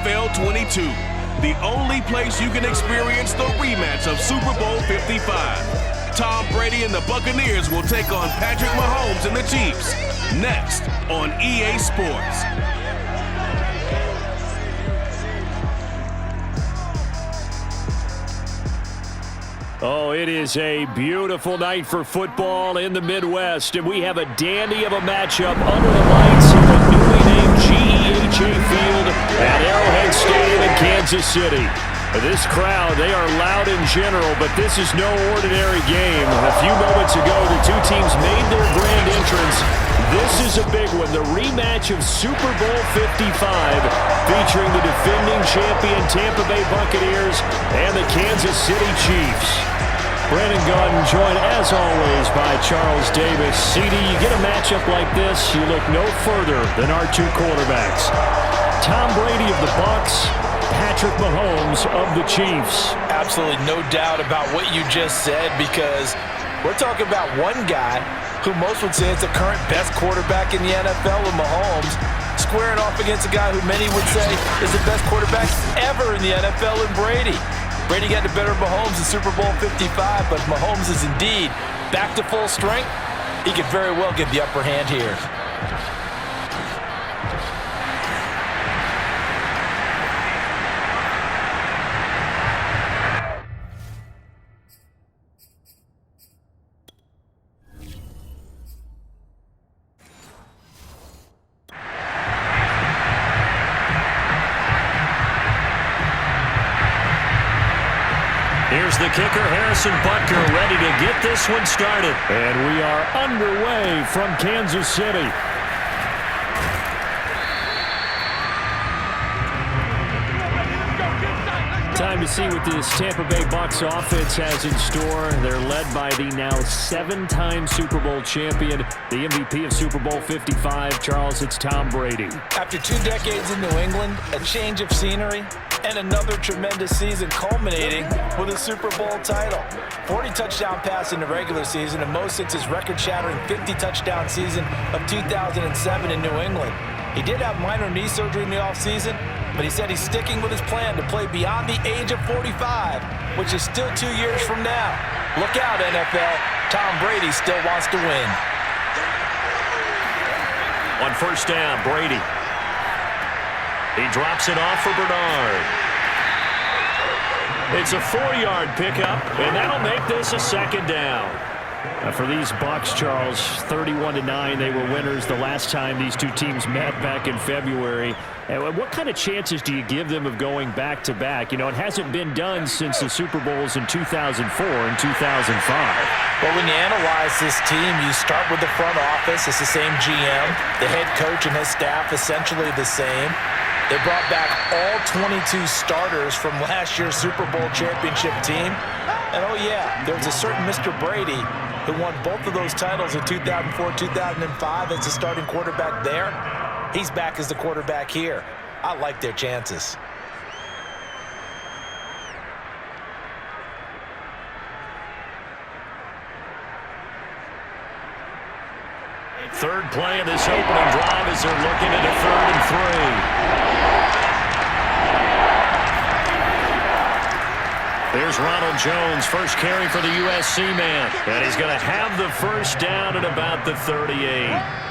NFL 22, the only place you can experience the rematch of Super Bowl 55. Tom Brady and the Buccaneers will take on Patrick Mahomes and the Chiefs next on EA Sports. Oh, it is a beautiful night for football in the Midwest, and we have a dandy of a matchup under the lights in the newly named GEHA Field at Arrowhead Stadium in Kansas City. This crowd, they are loud in general, but this is no ordinary game. A few moments ago, the two teams made their grand entrance. This is a big one, the rematch of Super Bowl 55, featuring the defending champion Tampa Bay Buccaneers and the Kansas City Chiefs. Brandon Gaudin joined, as always, by Charles Davis. CD, you get a matchup like this, you look no further than our two quarterbacks. Tom Brady of the Bucs, Patrick Mahomes of the Chiefs. Absolutely no doubt about what you just said, because we're talking about one guy who most would say is the current best quarterback in the NFL with Mahomes, squaring off against a guy who many would say is the best quarterback ever in the NFL in Brady. Brady got the better of Mahomes in Super Bowl 55, but Mahomes is indeed back to full strength. He could very well get the upper hand here. Here's the kicker, Harrison Butker, ready to get this one started. And we are underway from Kansas City. Time to see what this Tampa Bay Bucs offense has in store. They're led by the now 7-time Super Bowl champion, the MVP of Super Bowl 55. Charles, it's Tom Brady. After 2 decades in New England, a change of scenery, and another tremendous season culminating with a Super Bowl title. 40 touchdown pass in the regular season, and most since his record-shattering 50-touchdown season of 2007 in New England. He did have minor knee surgery in the offseason, but he said he's sticking with his plan to play beyond the age of 45, which is still 2 years from now. Look out, NFL. Tom Brady still wants to win. On first down, Brady. He drops it off for Bernard. It's a 4-yard pickup, and that'll make this a second down. For these Bucs, Charles, 31-9, they were winners the last time these two teams met back in February. And what kind of chances do you give them of going back-to-back? You know, it hasn't been done since the Super Bowls in 2004 and 2005. Well, when you analyze this team, you start with the front office. It's the same GM. The head coach and his staff essentially the same. They brought back all 22 starters from last year's Super Bowl championship team. And oh yeah, there's a certain Mr. Brady who won both of those titles in 2004, 2005 as the starting quarterback there. He's back as the quarterback here. I like their chances. Third play of this opening drive as they're looking at a 3rd and 3. There's Ronald Jones, first carry for the USC man. And he's going to have the first down at about the 38.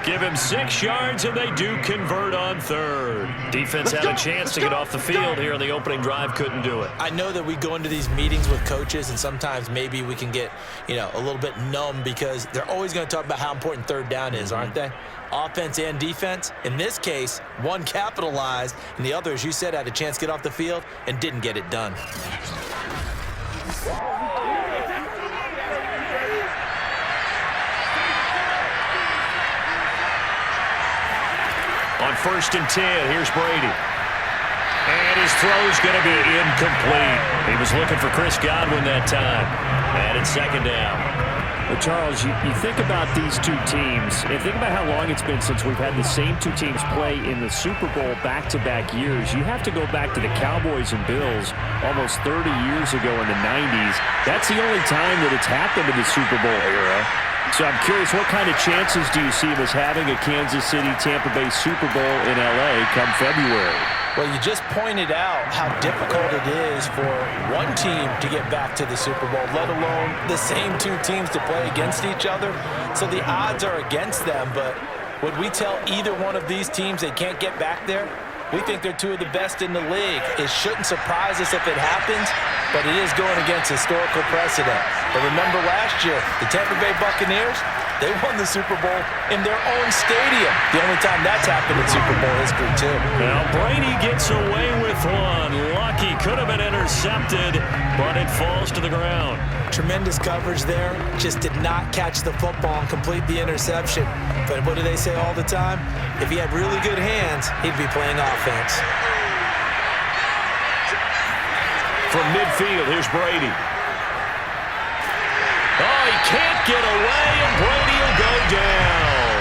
Give him 6 yards, and they do convert on 3rd. Defense had a chance to get off the field here on the opening drive, couldn't do it. I know that we go into these meetings with coaches, and sometimes maybe we can get, a little bit numb because they're always going to talk about how important 3rd down is, aren't they? Offense and defense. In this case, one capitalized, and the other, as you said, had a chance to get off the field and didn't get it done. On 1st and 10, here's Brady. And his throw's going to be incomplete. He was looking for Chris Godwin that time. And it's 2nd down. Well, Charles, you think about these two teams, and think about how long it's been since we've had the same two teams play in the Super Bowl back-to-back years. You have to go back to the Cowboys and Bills almost 30 years ago in the 90s. That's the only time that it's happened in the Super Bowl era. So I'm curious, what kind of chances do you see him as having a Kansas City-Tampa Bay Super Bowl in L.A. come February? Well, you just pointed out how difficult it is for one team to get back to the Super Bowl, let alone the same two teams to play against each other. So the odds are against them, but would we tell either one of these teams they can't get back there? We think they're two of the best in the league. It shouldn't surprise us if it happens, but it is going against historical precedent. But remember last year, the Tampa Bay Buccaneers, they won the Super Bowl in their own stadium. The only time that's happened in Super Bowl history, too. Now, Brady gets away with one. Lucky, could have been intercepted, but it falls to the ground. Tremendous coverage there. Just did not catch the football and complete the interception. But what do they say all the time? If he had really good hands, he'd be playing offense. From midfield, here's Brady. Oh, he can't get away, and Brady will go down.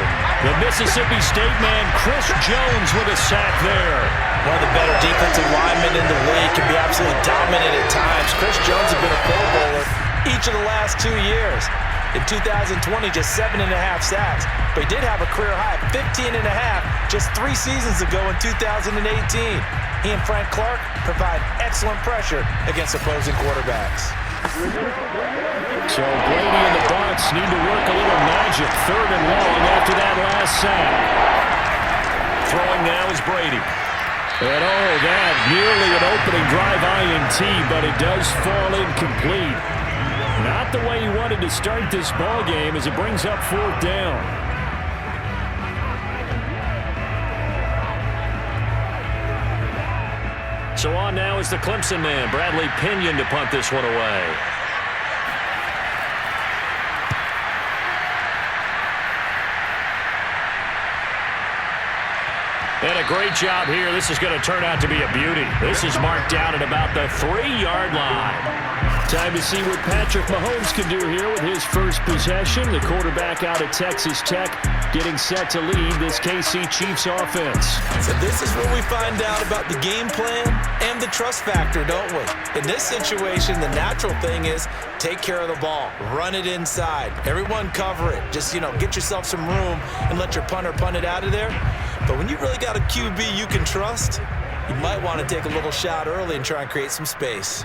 The Mississippi State man, Chris Jones, with a sack there. One of the better defensive linemen in the league, can be absolutely dominant at times. Chris Jones has been a Pro Bowler each of the last 2 years. In 2020, just 7.5 sacks. But he did have a career high, 15.5, just 3 seasons ago in 2018. He and Frank Clark provide excellent pressure against opposing quarterbacks. So Brady and the Bucs need to work a little magic. 3rd and long after that last sack. Throwing now is Brady. And oh, that nearly an opening drive INT, but it does fall incomplete. Not the way he wanted to start this ball game as it brings up 4th down. So on now is the Clemson man, Bradley Pinion, to punt this one away. And a great job here. This is going to turn out to be a beauty. This is marked down at about the 3-yard line. Time to see what Patrick Mahomes can do here with his first possession. The quarterback out of Texas Tech getting set to lead this KC Chiefs offense. So this is where we find out about the game plan and the trust factor, don't we? In this situation, the natural thing is take care of the ball. Run it inside. Everyone cover it. Just, get yourself some room and let your punter punt it out of there. But when you really got a QB you can trust, you might want to take a little shot early and try and create some space.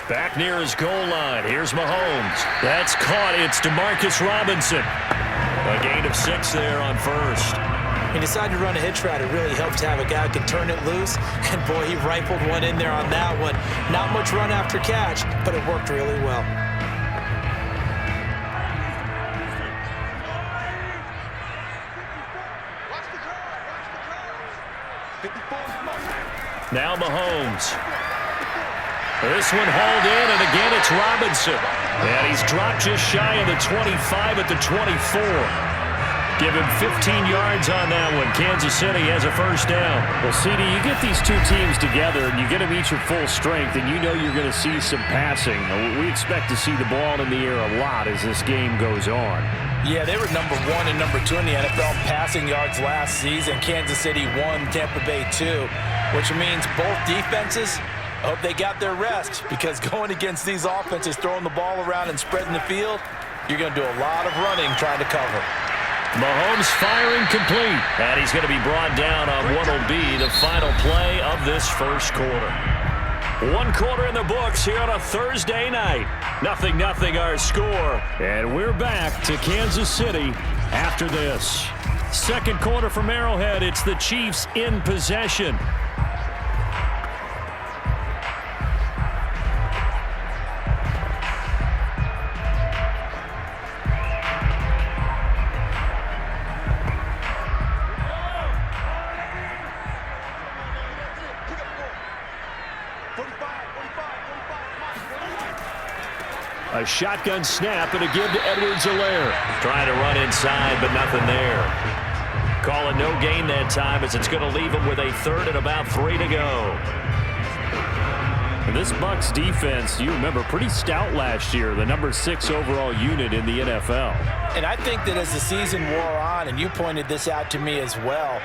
Back near his goal line. Here's Mahomes. That's caught. It's Demarcus Robinson. A gain of 6 there on first. He decided to run a hitch route. It really helps to have a guy who can turn it loose. And, boy, he rifled one in there on that one. Not much run after catch, but it worked really well. Now Mahomes. This one hauled in, and again it's Robinson. And he's dropped just shy of the 25 at the 24. Give him 15 yards on that one. Kansas City has a first down. Well, CD, you get these two teams together, and you get them each at full strength, and you know you're going to see some passing. We expect to see the ball in the air a lot as this game goes on. Yeah, they were number 1 and number 2 in the NFL in passing yards last season. Kansas City 1, Tampa Bay 2, which means both defenses, I hope they got their rest, because going against these offenses, throwing the ball around and spreading the field, you're going to do a lot of running trying to cover. Mahomes firing complete, and he's going to be brought down on what will be the final play of this first quarter. 1 quarter in the books here on a Thursday night. 0-0 our score, and we're back to Kansas City after this. Second quarter from Arrowhead, it's the Chiefs in possession. A shotgun snap and a give to Edwards-Helaire. Trying to run inside, but nothing there. Calling no gain that time as it's going to leave him with a 3rd and about 3 to go. And this Bucs defense, you remember, pretty stout last year. The number 6 overall unit in the NFL. And I think that as the season wore on, and you pointed this out to me as well,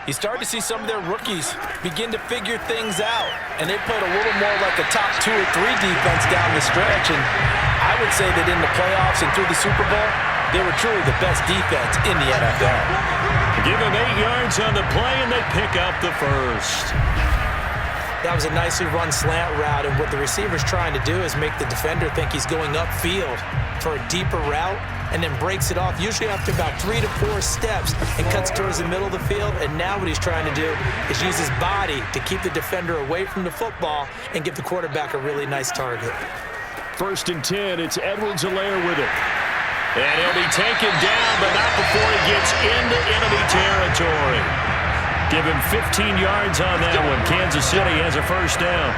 you start to see some of their rookies begin to figure things out. And they played a little more like a top 2 or 3 defense down the stretch. And I would say that in the playoffs and through the Super Bowl, They were truly the best defense in the NFL. Give him 8 yards on the play, and they pick up the first. That was a nicely run slant route, and what the receiver's trying to do is make the defender think he's going upfield for a deeper route, and then breaks it off, usually after about 3 to 4 steps, and cuts towards the middle of the field. And now what he's trying to do is use his body to keep the defender away from the football and give the quarterback a really nice target. 1st and 10, it's Edwards-Helaire with it. And he'll be taken down, but not before he gets into enemy territory. Give him 15 yards on that one. Kansas City has a first down.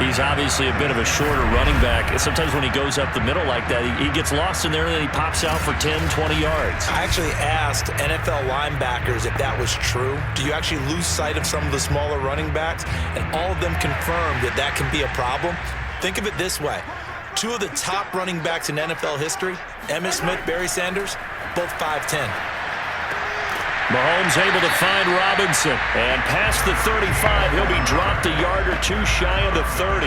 He's obviously a bit of a shorter running back. Sometimes when he goes up the middle like that, he gets lost in there, and then he pops out for 10, 20 yards. I actually asked NFL linebackers if that was true. Do you actually lose sight of some of the smaller running backs? And all of them confirmed that that can be a problem. Think of it this way. 2 of the top running backs in NFL history, Emmitt Smith, Barry Sanders, both 5'10". Mahomes able to find Robinson, and past the 35, he'll be dropped a yard or 2 shy of the 30.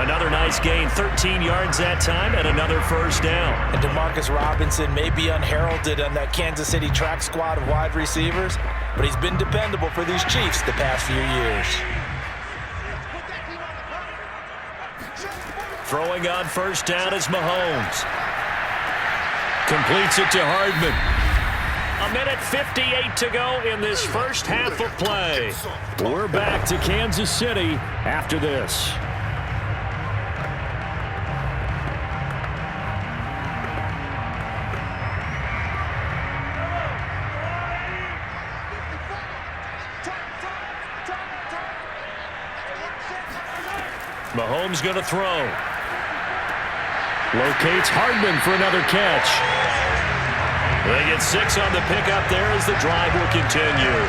Another nice gain, 13 yards that time, and another first down. And DeMarcus Robinson may be unheralded on that Kansas City track squad of wide receivers, but he's been dependable for these Chiefs the past few years. Throwing on first down is Mahomes. Completes it to Hardman. 1:58 to go in this first half of play. We're back to Kansas City after this. Mahomes going to throw. Locates Hardman for another catch. They get 6 on the pickup there as the drive will continue.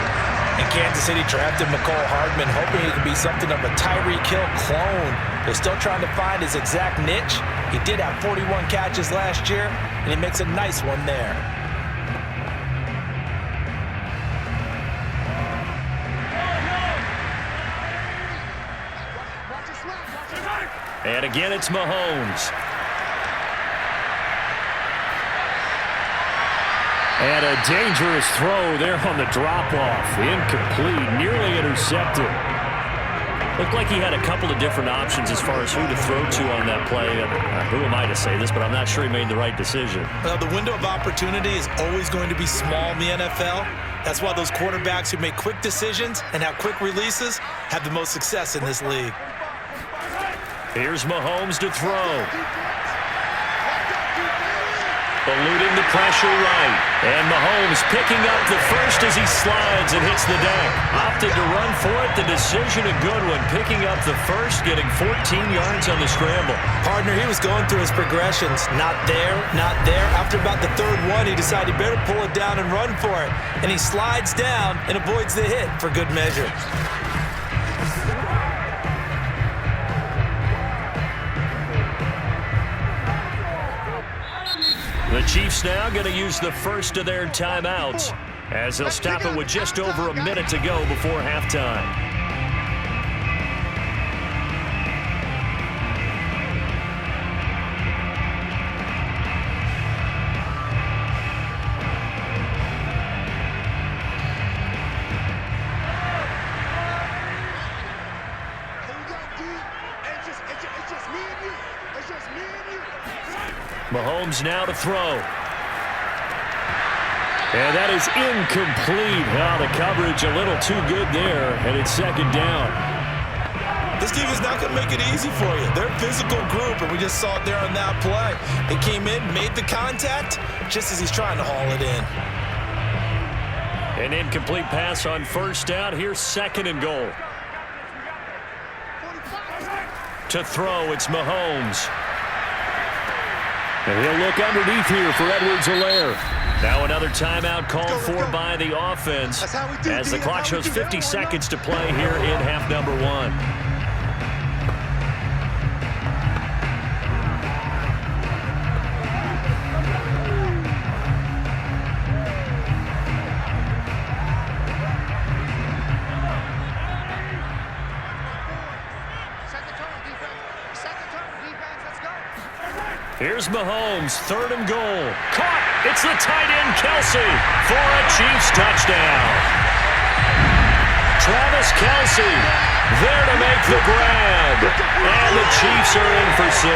And Kansas City drafted McCole Hardman, hoping he could be something of a Tyreek Hill clone. They're still trying to find his exact niche. He did have 41 catches last year, and he makes a nice one there. And again, it's Mahomes. And a dangerous throw there on the drop-off. Incomplete, nearly intercepted. Looked like he had a couple of different options as far as who to throw to on that play. Who am I to say this, but I'm not sure he made the right decision. Well, the window of opportunity is always going to be small in the NFL. That's why those quarterbacks who make quick decisions and have quick releases have the most success in this league. Here's Mahomes to throw. Eluding the pressure right. And Mahomes picking up the first as he slides and hits the deck. Opted to run for it. The decision a good one. Picking up the first, getting 14 yards on the scramble. Partner, he was going through his progressions. Not there, not there. After about the 3rd one, he decided he better pull it down and run for it. And he slides down and avoids the hit for good measure. The Chiefs now going to use the first of their timeouts as they'll stop it with just over a minute to go before halftime. Mahomes now to throw. And that is incomplete. Oh, the coverage a little too good there, and it's 2nd down. This team is not going to make it easy for you. They're a physical group, and we just saw it there on that play. They came in, made the contact, just as he's trying to haul it in. An incomplete pass on first down. Here's 2nd and goal. To throw, it's Mahomes. And he'll look underneath here for Edwards-Helaire. Now another timeout called for by the offense as the clock shows 50 seconds to play here in half number 1. Here's Here's Mahomes, 3rd and goal. Caught! It's the tight end, Kelsey, for a Chiefs touchdown. Travis Kelsey there to make the grab. And the Chiefs are in for 6.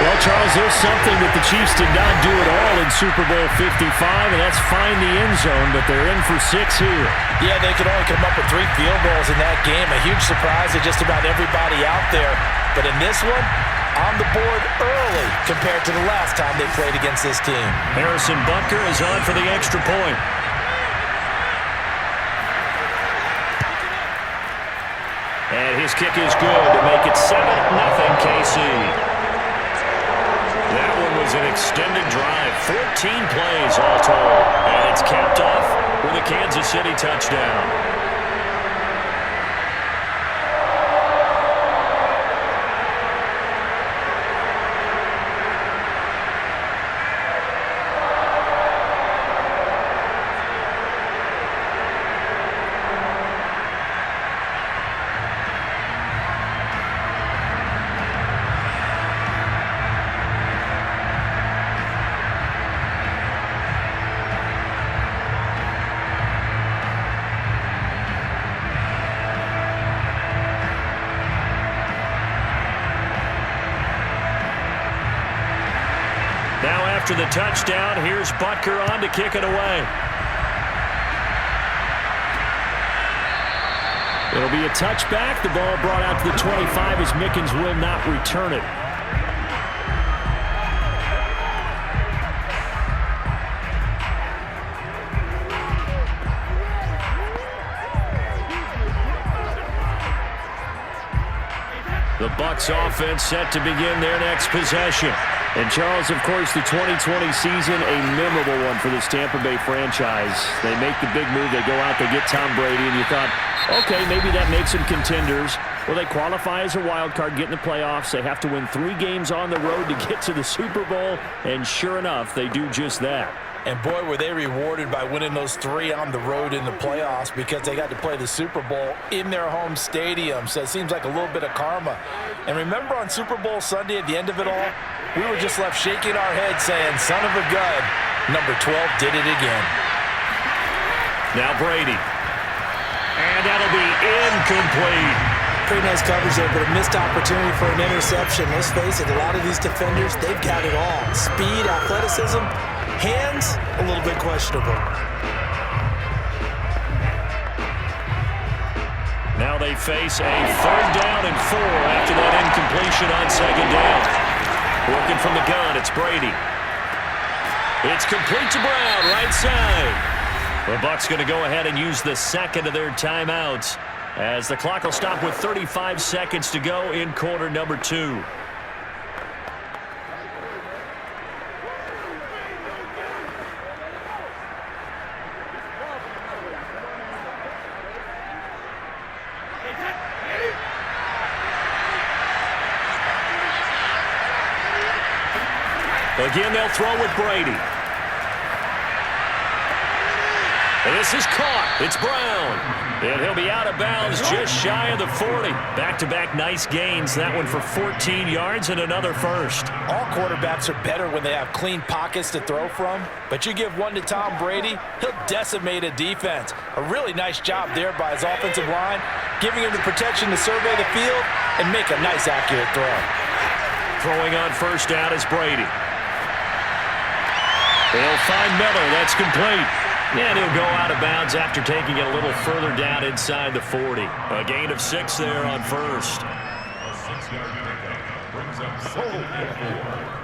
Well, Charles, there's something that the Chiefs did not do at all in Super Bowl 55, and that's find the end zone, but they're in for 6 here. Yeah, they could only come up with 3 field goals in that game. A huge surprise to just about everybody out there. But in this one, on the board early compared to the last time they played against this team. Harrison Butker is on for the extra point. And his kick is good to make it 7-0 KC. That one was an extended drive, 14 plays all told. And it's capped off with a Kansas City touchdown. Now after the touchdown, here's Butker on to kick it away. It'll be a touchback. The ball brought out to the 25 as Mickens will not return it. The Bucs offense set to begin their next possession. And Charles, of course, the 2020 season, a memorable one for this Tampa Bay franchise. They make the big move. They go out, they get Tom Brady, and you thought, okay, maybe that makes them contenders. Well, they qualify as a wild card, get in the playoffs. They have to win 3 games on the road to get to the Super Bowl, and sure enough, they do just that. And boy, were they rewarded by winning those 3 on the road in the playoffs because they got to play the Super Bowl in their home stadium. So it seems like a little bit of karma. And remember on Super Bowl Sunday at the end of it all, we were just left shaking our heads saying, son of a gun, number 12 did it again. Now Brady. And that'll be incomplete. Pretty nice coverage there, but a missed opportunity for an interception. Let's face it, a lot of these defenders, they've got it all. Speed, athleticism, hands, a little bit questionable. Now they face a 3rd down and 4 after that incompletion on 2nd down. Working from the gun, it's Brady. It's complete to Brown, right side. The Bucs going to go ahead and use the 2nd of their timeouts as the clock will stop with 35 seconds to go in quarter number 2. Again, they'll throw with Brady. And this is caught. It's Brown. And he'll be out of bounds just shy of the 40. Back-to-back nice gains. That one for 14 yards and another first. All quarterbacks are better when they have clean pockets to throw from. But you give one to Tom Brady, he'll decimate a defense. A really nice job there by his offensive line, giving him the protection to survey the field and make a nice, accurate throw. Throwing on 1st down is Brady. They'll find Miller. That's complete. And he'll go out of bounds after taking it a little further down inside the 40. A gain of 6 there on 1st. A 6-yard pickup brings up 2nd and 4.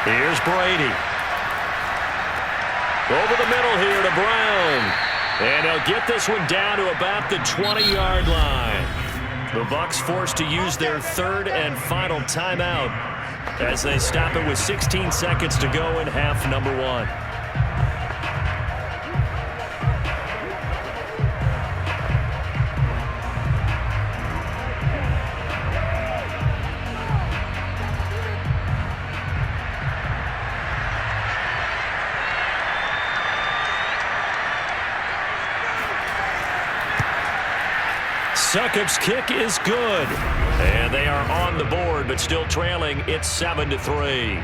Here's Brady. Over the middle here to Brown. And he'll get this one down to about the 20-yard line. The Bucs forced to use their 3rd and final timeout as they stop it with 16 seconds to go in half number 1. Succop's kick is good. And they are on the board, but still trailing. It's 7-3.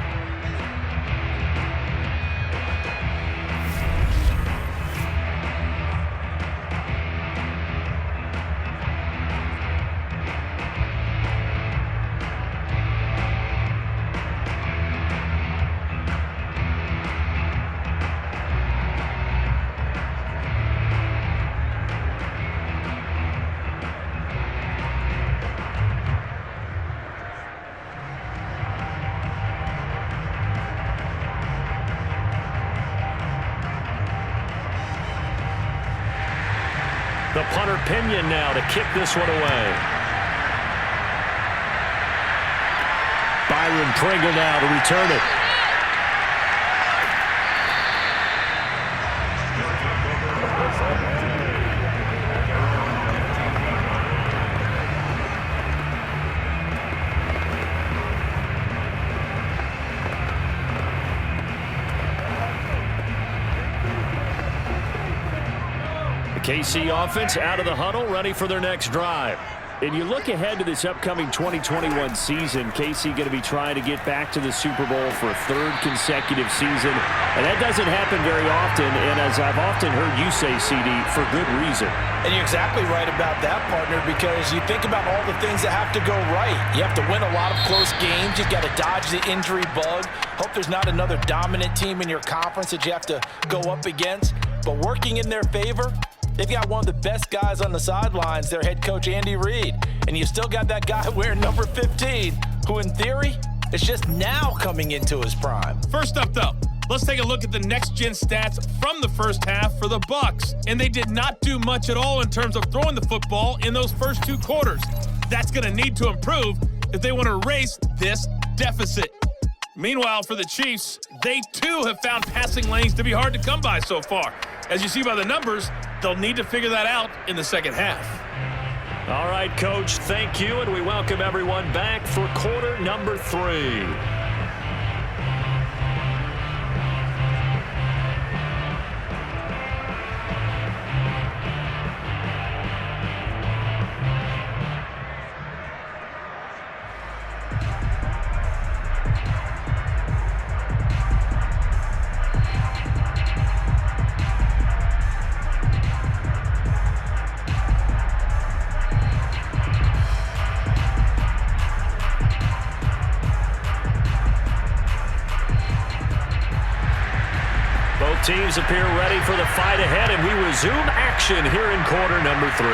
The punter Pinion now to kick this one away. Byron Pringle now to return it. KC offense out of the huddle, ready for their next drive. And you look ahead to this upcoming 2021 season, KC going to be trying to get back to the Super Bowl for a third consecutive season. And that doesn't happen very often, and as I've often heard you say, CD, for good reason. And you're exactly right about that, partner, because you think about all the things that have to go right. You have to win a lot of close games. You've got to dodge the injury bug. Hope there's not another dominant team in your conference that you have to go up against. But working in their favor, they've got one of the best guys on the sidelines, their head coach, Andy Reid. And you still got that guy wearing number 15, who in theory is just now coming into his prime. First up, though, let's take a look at the next-gen stats from the first half for the Bucs. And they did not do much at all in terms of throwing the football in those first two quarters. That's going to need to improve if they want to erase this deficit. Meanwhile, for the Chiefs, they too have found passing lanes to be hard to come by so far. As you see by the numbers, they'll need to figure that out in the second half. All right, Coach, thank you, and we welcome everyone back for quarter number 3. Teams appear ready for the fight ahead, and we resume action here in quarter number 3.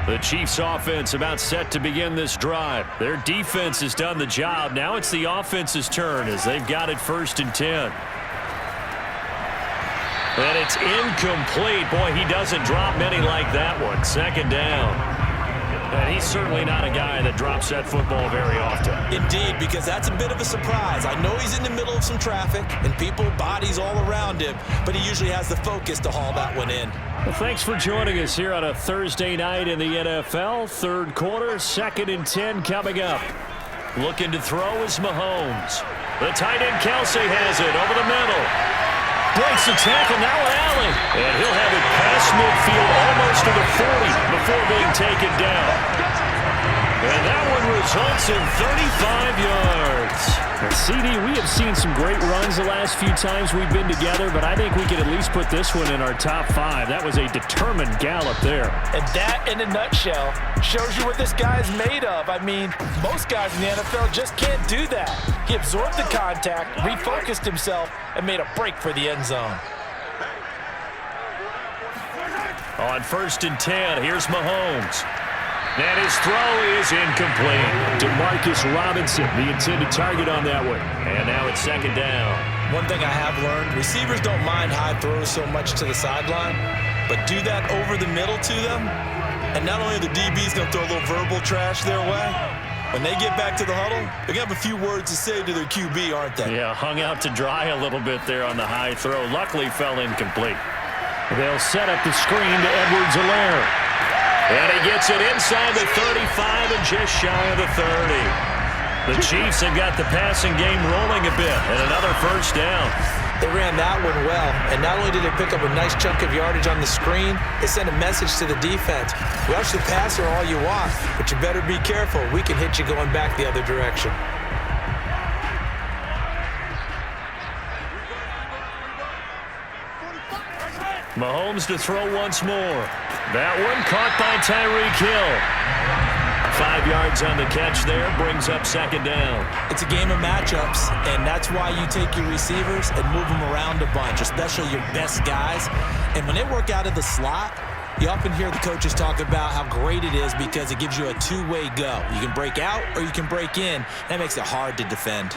The Chiefs offense about set to begin this drive. Their defense has done the job. Now it's the offense's turn as they've got it 1st and 10. And it's incomplete. Boy, he doesn't drop many like that one. 2nd down. And he's certainly not a guy that drops that football very often. Indeed, because that's a bit of a surprise. I know he's in the middle of some traffic and people, bodies all around him, but he usually has the focus to haul that one in. Well, thanks for joining us here on a Thursday night in the NFL. 3rd quarter, 2nd and 10 coming up. Looking to throw is Mahomes. The tight end Kelsey has it over the middle. Breaks the tackle, now an alley. And he'll have it past midfield almost to the 40 before being taken down. And that one results in 35 yards. Now, CD, we have seen some great runs the last few times we've been together, but I think we can at least put this one in our top 5. That was a determined gallop there. And that, in a nutshell, shows you what this guy is made of. I mean, most guys in the NFL just can't do that. He absorbed the contact, refocused himself, and made a break for the end zone. On 1st and 10, here's Mahomes. And his throw is incomplete. DeMarcus Robinson, the intended target on that one. And now it's 2nd down. One thing I have learned, receivers don't mind high throws so much to the sideline, but do that over the middle to them, and not only are the DBs going to throw a little verbal trash their way, When they get back to the huddle, they're going to have a few words to say to their QB, aren't they? Yeah, hung out to dry a little bit there on the high throw. Luckily, fell incomplete. They'll set up the screen to Edwards-Helaire. And he gets it inside the 35 and just shy of the 30. The Chiefs have got the passing game rolling a bit, and another first down. They ran that one well, and not only did they pick up a nice chunk of yardage on the screen, they sent a message to the defense. Rush the passer all you want, but you better be careful. We can hit you going back the other direction. Mahomes to throw once more. That one caught by Tyreek Hill. 5 yards on the catch there, brings up second down. It's a game of matchups, and that's why you take your receivers and move them around a bunch, especially your best guys. And when they work out of the slot, you often hear the coaches talk about how great it is because it gives you a two-way go. You can break out or you can break in. That makes it hard to defend.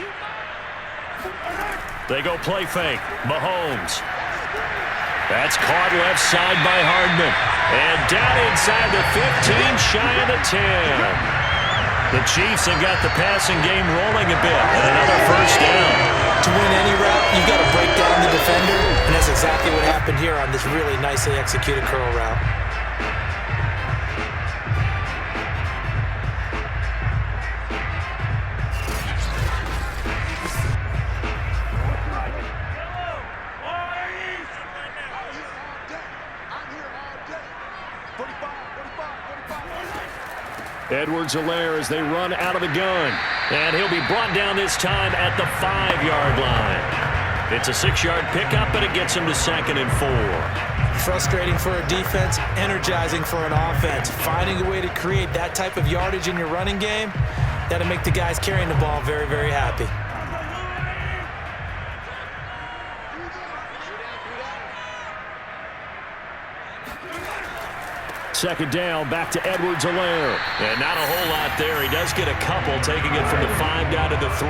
They go play fake. Mahomes. That's caught left side by Hardman. And down inside the 15, shy of the 10. The Chiefs have got the passing game rolling a bit. And another first down. To win any route, you've got to break down the defender. And that's exactly what happened here on this really nicely executed curl route. Edwards-Helaire as they run out of the gun. And he'll be brought down this time at the 5-yard line. It's a 6-yard pickup, but it gets him to 2nd and 4. Frustrating for a defense, energizing for an offense. Finding a way to create that type of yardage in your running game, that'll make the guys carrying the ball very, very happy. Second down, back to Edwards-Helaire. And not a whole lot there. He does get a couple, taking it from the 5 down to the 3.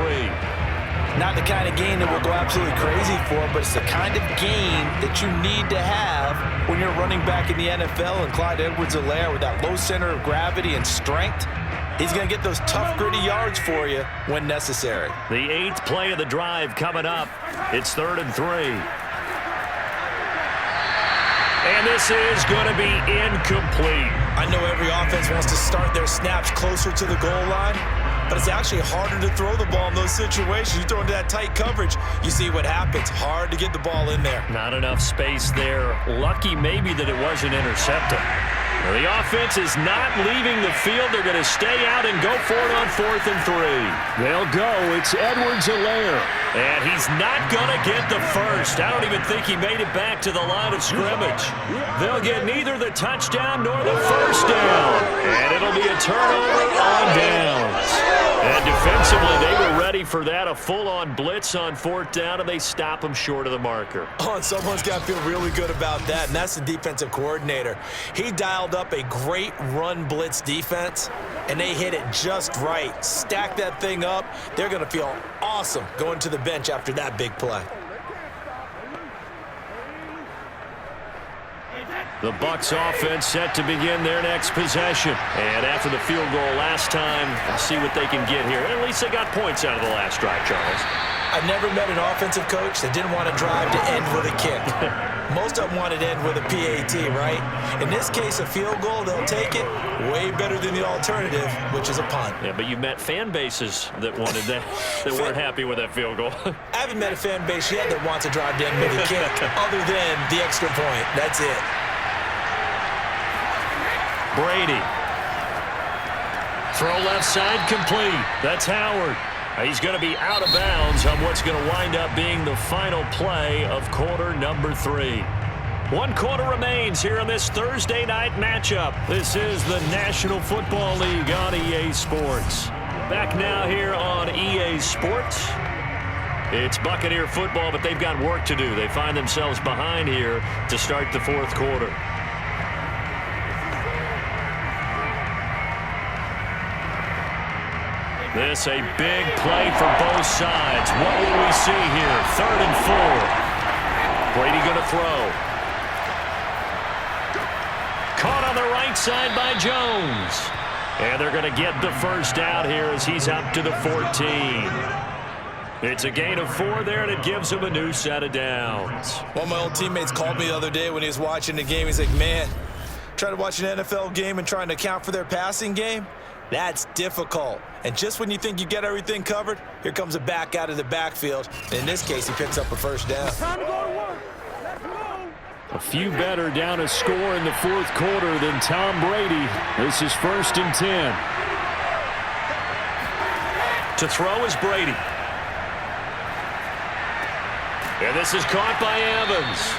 Not the kind of game that we'll go absolutely crazy for, but it's the kind of game that you need to have when you're running back in the NFL. And Clyde Edwards-Helaire, with that low center of gravity and strength, he's going to get those tough, gritty yards for you when necessary. The 8th play of the drive coming up. It's 3rd and 3. And this is going to be incomplete. I know every offense wants to start their snaps closer to the goal line, but it's actually harder to throw the ball in those situations. You throw into that tight coverage, you see what happens. Hard to get the ball in there. Not enough space there. Lucky maybe that it wasn't intercepted. The offense is not leaving the field. They're going to stay out and go for it on 4th and 3. They'll go. It's Edwards-Helaire. And he's not going to get the first. I don't even think he made it back to the line of scrimmage. They'll get neither the touchdown nor the first down. And it'll be a turnover on downs. And defensively, they were ready for that. A full-on blitz on 4th down, and they stop him short of the marker. Oh, and someone's got to feel really good about that, and that's the defensive coordinator. He dialed up a great run blitz defense, and they hit it just right. Stack that thing up. They're going to feel awesome going to the bench after that big play. The Bucs offense set to begin their next possession. And after the field goal last time, we'll see what they can get here. At least they got points out of the last drive, Charles. I've never met an offensive coach that didn't want to drive to end with a kick. Most of them wanted to end with a PAT, right? In this case, a field goal, they'll take it. Way better than the alternative, which is a punt. Yeah, but you met fan bases that wanted that, that weren't happy with that field goal. I haven't met a fan base yet that wants to drive to end with a kick, other than the extra point. That's it. Brady. Throw left side complete. That's Howard. He's going to be out of bounds on what's going to wind up being the final play of quarter number 3. 1 quarter remains here in this Thursday night matchup. This is the National Football League on EA Sports. Back now here on EA Sports. It's Buccaneer football, but they've got work to do. They find themselves behind here to start the 4th quarter. This a big play for both sides. What will we see here? 3rd and 4. Brady going to throw. Caught on the right side by Jones. And they're going to get the first down here as he's up to the 14. It's a gain of 4 there, and it gives him a new set of downs. One of my old teammates called me the other day when he was watching the game. He's like, man, trying to watch an NFL game and trying to account for their passing game? That's difficult. And just when you think you get everything covered, here comes a back out of the backfield. And in this case, he picks up a first down. Time to go to work. A few better down a score in the fourth quarter than Tom Brady. This is 1st and 10. To throw is Brady. And this is caught by Evans.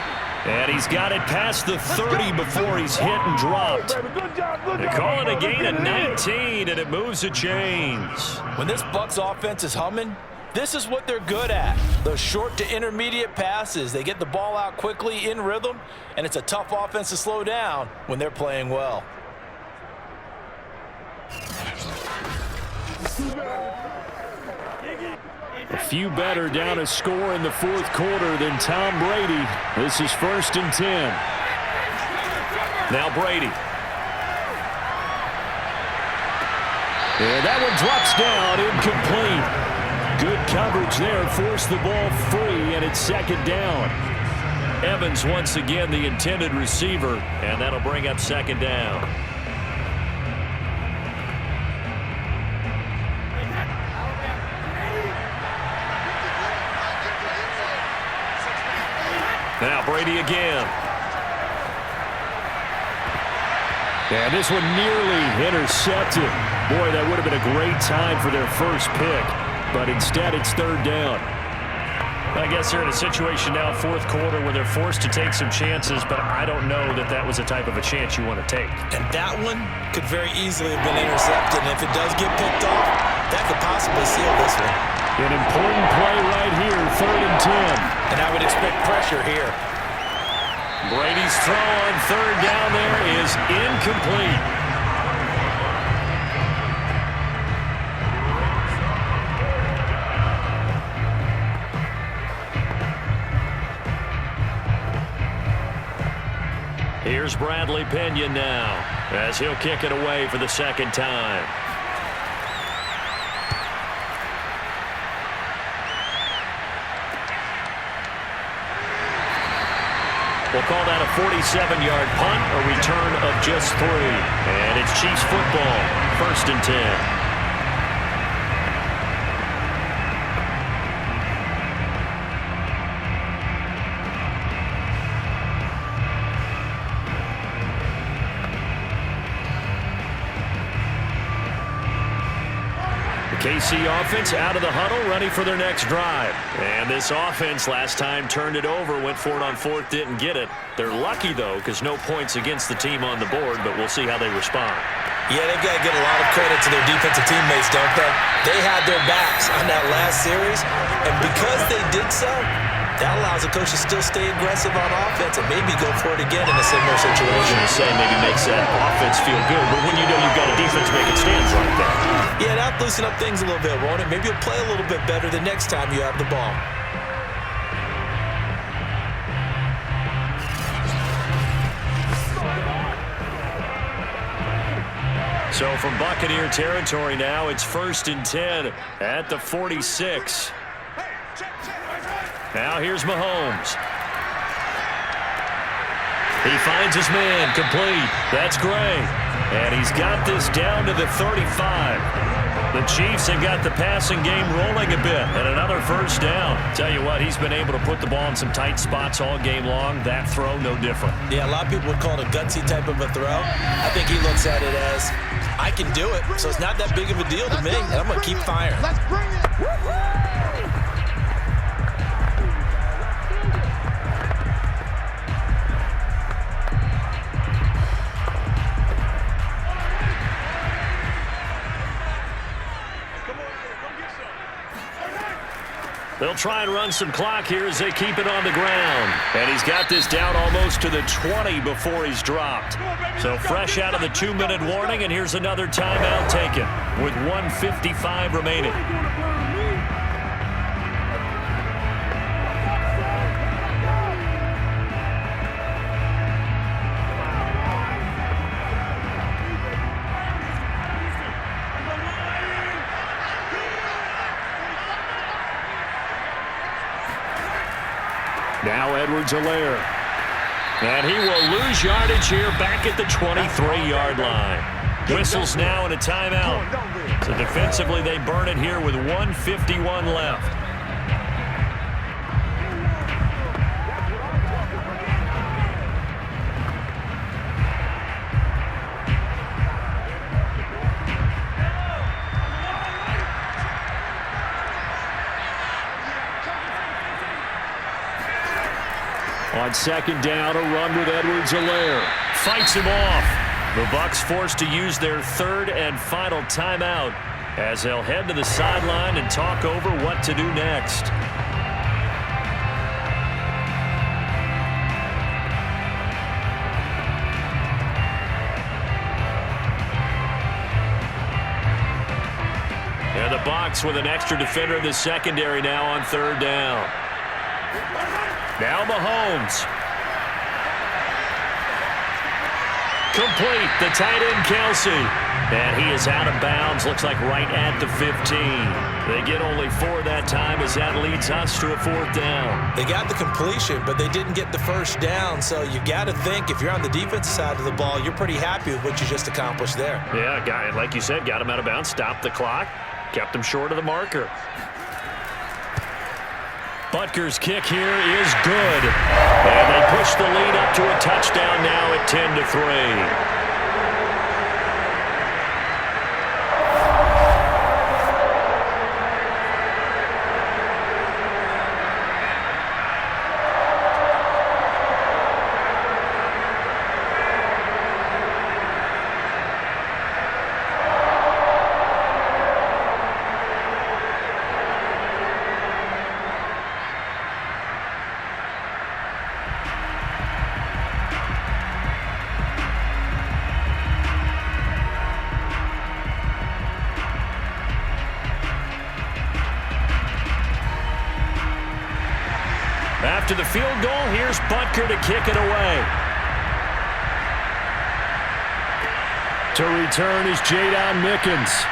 And he's got it past the 30 before he's hit and dropped. They call it a gain of 19, and it moves the chains. When this Bucs offense is humming, this is what they're good at. Those short to intermediate passes. They get the ball out quickly in rhythm, and it's a tough offense to slow down when they're playing well. A few better down a score in the fourth quarter than Tom Brady. This is 1st and 10. Now Brady. And that one drops down, incomplete. Good coverage there, forced the ball free, and it's 2nd down. Evans once again the intended receiver, and that'll bring up 2nd down. Now Brady again. And this one nearly intercepted. Boy, that would have been a great time for their first pick. But instead, it's 3rd down. I guess they're in a situation now, fourth quarter, where they're forced to take some chances, but I don't know that that was the type of a chance you want to take. And that one could very easily have been intercepted. And if it does get picked off, that could possibly seal this one. An important play right here, 3rd and 10. And I would expect pressure here. Brady's throw on 3rd down there is incomplete. Here's Bradley Pinion now, as he'll kick it away for the 2nd time. We'll call that a 47-yard punt, a return of just 3. And it's Chiefs football, 1st and 10. KC offense out of the huddle, ready for their next drive. And this offense last time turned it over, went for it on 4th, didn't get it. They're lucky, though, because no points against the team on the board, but we'll see how they respond. Yeah, they've got to give a lot of credit to their defensive teammates, don't they? They had their backs on that last series, and because they did so, that allows the coach to still stay aggressive on offense and maybe go for it again in a similar situation. I was going to say maybe makes that offense feel good, but when you know you've got a defense making stands like that. Yeah, that'll loosen up things a little bit, won't it? Maybe you'll play a little bit better the next time you have the ball. So from Buccaneer territory now, it's 1st and 10 at the 46. Now here's Mahomes. He finds his man, complete. That's Gray. And he's got this down to the 35. The Chiefs have got the passing game rolling a bit, and another first down. Tell you what, he's been able to put the ball in some tight spots all game long. That throw, no different. Yeah, a lot of people would call it a gutsy type of a throw. I think he looks at it as, I can do it, so it's not that big of a deal to me, and I'm going to keep firing. Let's bring it. They'll try and run some clock here as they keep it on the ground. And he's got this down almost to the 20 before he's dropped. So fresh out of the 2-minute warning, and here's another timeout taken with 1:55 remaining. Now Edwards-Helaire. And he will lose yardage here back at the 23-yard line. Whistles now and a timeout. So defensively, they burn it here with 1:51 left. On second down, a run with Edwards-Helaire. Fights him off. The Bucs forced to use their third and final timeout as they'll head to the sideline and talk over what to do next. And the Bucs with an extra defender in the secondary now on third down. Now Mahomes. Complete, the tight end Kelsey. And he is out of bounds, looks like right at the 15. They get only 4 that time as that leads us to a fourth down. They got the completion, but they didn't get the first down. So you got to think if you're on the defensive side of the ball, you're pretty happy with what you just accomplished there. Yeah, guy, like you said, got him out of bounds, stopped the clock, kept him short of the marker. Butker's kick here is good. And they push the lead up to a touchdown now at 10-3. After the field goal, here's Butker to kick it away. To return is Jadon Mickens.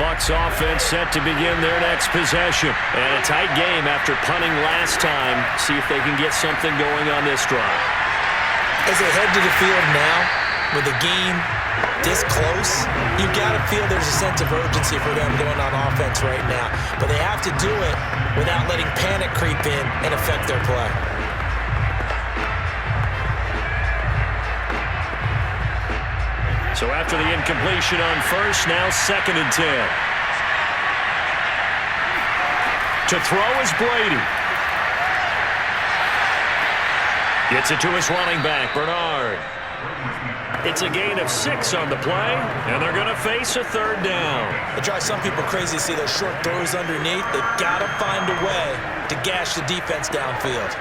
Bucs offense set to begin their next possession. And a tight game after punting last time. See if they can get something going on this drive. As they head to the field now, with the game this close, you've got to feel there's a sense of urgency for them going on offense right now. But they have to do it without letting panic creep in and affect their play. So after the incompletion on first, now 2nd and 10. To throw is Brady. Gets it to his running back, Bernard. It's a gain of 6 on the play, and they're going to face a third down. It drives some people crazy to see those short throws underneath. They've got to find a way to gash the defense downfield.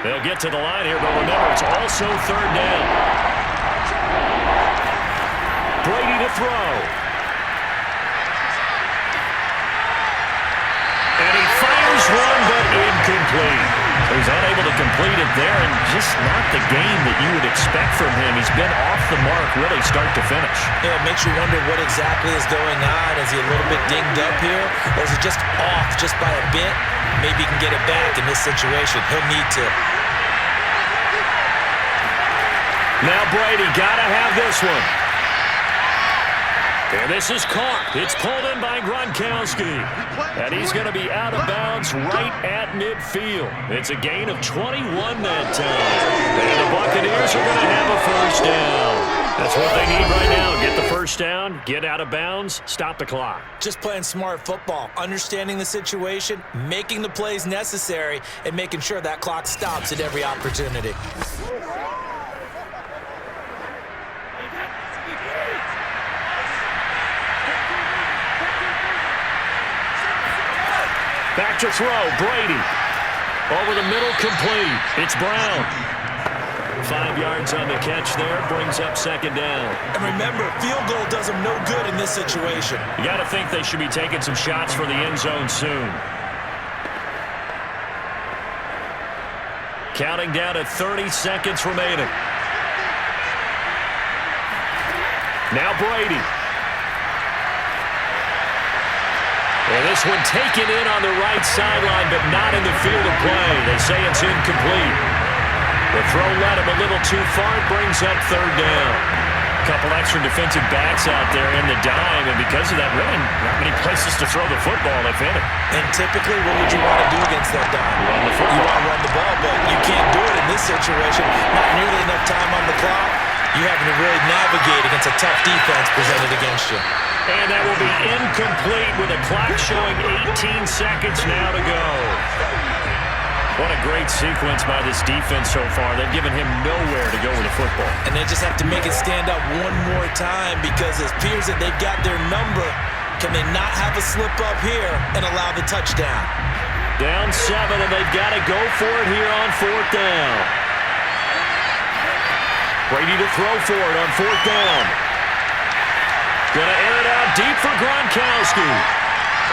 They'll get to the line here, but remember, it's also third down. Brady to throw. And he fires one, but incomplete. So he's unable to complete it there, and just not the game that you would expect from him. He's been off the mark, really, start to finish. Yeah, it makes you wonder what exactly is going on. Is he a little bit dinged up here? Or is it just off just by a bit? Maybe he can get it back in this situation. He'll need to. Now Brady, gotta have this one. And this is caught. It's pulled in by Gronkowski. And he's going to be out of bounds right at midfield. It's a gain of 21 that time. And the Buccaneers are going to have a first down. That's what they need right now. Get the first down, get out of bounds, stop the clock. Just playing smart football, understanding the situation, making the plays necessary, and making sure that clock stops at every opportunity. Back to throw, Brady. Over the middle, complete. It's Brown. 5 yards on the catch there. Brings up second down. And remember, field goal does them no good in this situation. You got to think they should be taking some shots for the end zone soon. Counting down to 30 seconds remaining. Now Brady. And this one taken in on the right sideline, but not in the field of play. They say it's incomplete. The throw led him a little too far. It brings up third down. A couple extra defensive backs out there in the dime, and because of that, really not many places to throw the football, if any. And typically, what would you want to do against that dime? Run the football. You want to run the ball, but you can't do it in this situation. Not nearly enough time on the clock. You're having to really navigate against a tough defense presented against you. And that will be incomplete with a clock showing 18 seconds now to go. What a great sequence by this defense so far. They've given him nowhere to go with the football. And they just have to make it stand up one more time because it appears that they've got their number. Can they not have a slip up here and allow the touchdown? Down 7, and they've got to go for it here on fourth down. Brady to throw for it on fourth down. Going to air it out deep for Gronkowski.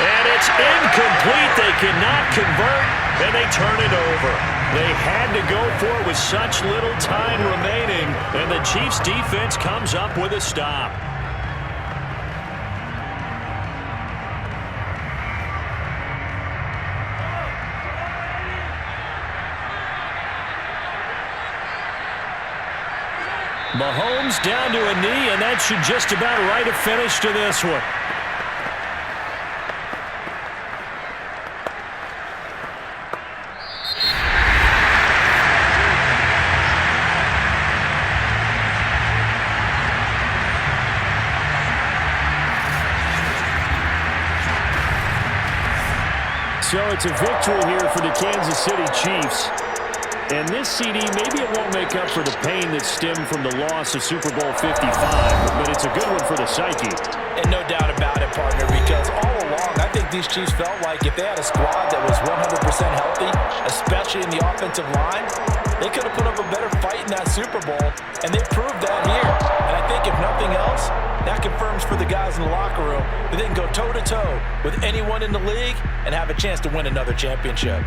And it's incomplete. They cannot convert, and they turn it over. They had to go for it with such little time remaining, and the Chiefs' defense comes up with a stop. Mahomes down to a knee, and that should just about write a finish to this one. So it's a victory here for the Kansas City Chiefs. And this CD, maybe it won't make up for the pain that stemmed from the loss of Super Bowl 55, but it's a good one for the psyche. And no doubt about it, partner, because all along, I think these Chiefs felt like if they had a squad that was 100% healthy, especially in the offensive line, they could have put up a better fight in that Super Bowl, and they proved that here. And I think if nothing else, that confirms for the guys in the locker room that they can go toe-to-toe with anyone in the league and have a chance to win another championship.